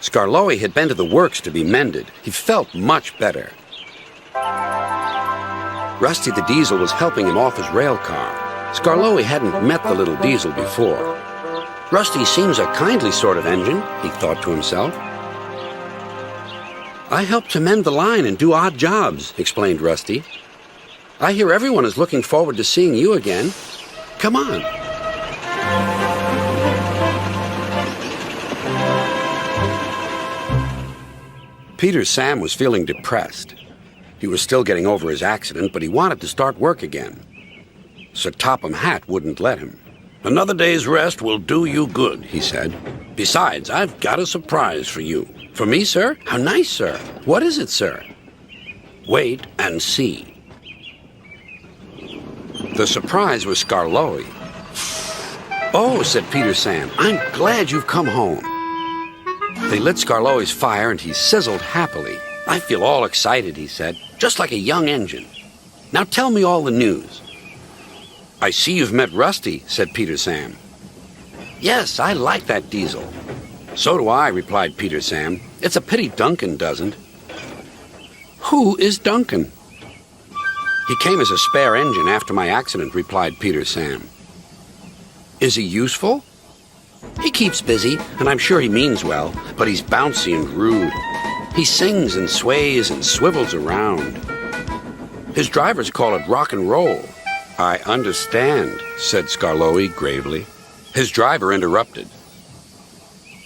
Skarloey had been to the works to be mended. He felt much better. Rusty the Diesel was helping him off his rail car. Skarloey hadn't met the little diesel before. Rusty seems a kindly sort of engine, he thought to himself. I help to mend the line and do odd jobs, explained Rusty. I hear everyone is looking forward to seeing you again. Come on. Peter Sam was feeling depressed. He was still getting over his accident, but he wanted to start work again. Sir Topham Hatt wouldn't let him. Another day's rest will do you good, he said. Besides, I've got a surprise for you. For me, sir? How nice, sir. What is it, sir? Wait and see. The surprise was Skarloey. Oh, said Peter Sam, I'm glad you've come home. They lit Skarloey's fire and he sizzled happily. I feel all excited, he said, just like a young engine. Now tell me all the news. I see you've met Rusty, said Peter Sam. Yes, I like that diesel. So do I, replied Peter Sam. It's a pity Duncan doesn't. Who is Duncan? He came as a spare engine after my accident, replied Peter Sam. Is he useful? He keeps busy, and I'm sure he means well, but he's bouncy and rude. He sings and sways and swivels around. His drivers call it rock and roll. I understand, said Skarloey gravely. His driver interrupted.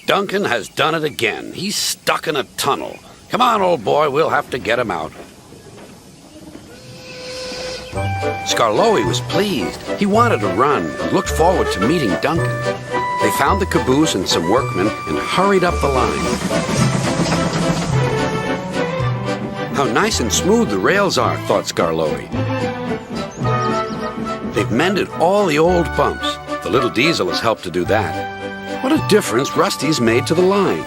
Duncan has done it again. He's stuck in a tunnel. Come on, old boy, we'll have to get him out. Skarloey was pleased. He wanted to run and looked forward to meeting Duncan. They found the caboose and some workmen and hurried up the line. How nice and smooth the rails are, thought Skarloey. They've mended all the old bumps. The little diesel has helped to do that. What a difference Rusty's made to the line.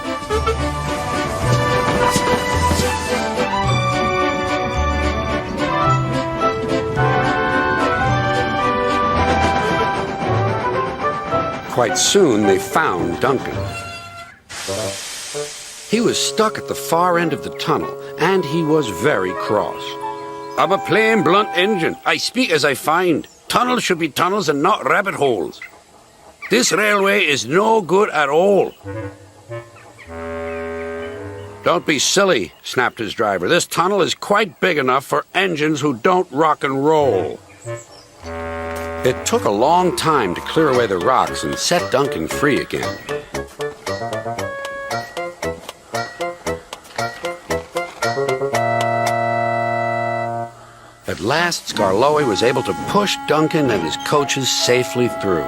Quite soon they found Duncan. He was stuck at the far end of the tunnel, and he was very cross. I'm a plain, blunt engine. I speak as I find. Tunnels should be tunnels and not rabbit holes. This railway is no good at all. Don't be silly, snapped his driver. This tunnel is quite big enough for engines who don't rock and roll. It took a long time to clear away the rocks and set Duncan free again. At last, Skarloey was able to push Duncan and his coaches safely through.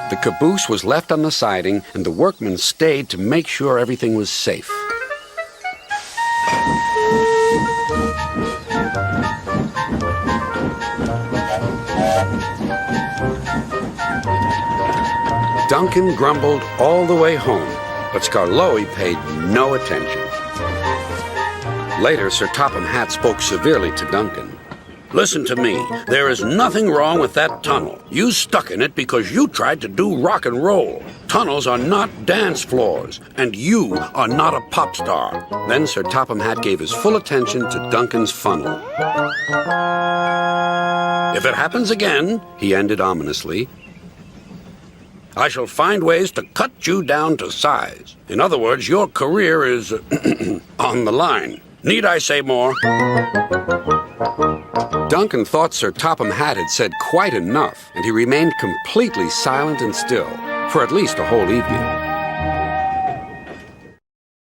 The caboose was left on the siding, and the workmen stayed to make sure everything was safe. Duncan grumbled all the way home, but Skarloey paid no attention. Later, Sir Topham Hatt spoke severely to Duncan. Listen to me. There is nothing wrong with that tunnel. You stuck in it because you tried to do rock and roll. Tunnels are not dance floors, and you are not a pop star. Then Sir Topham Hatt gave his full attention to Duncan's funnel. If it happens again, he ended ominously, I shall find ways to cut you down to size. In other words, your career is on the line. Need I say more? Duncan thought Sir Topham Hatt had said quite enough, and he remained completely silent and still, for at least a whole evening.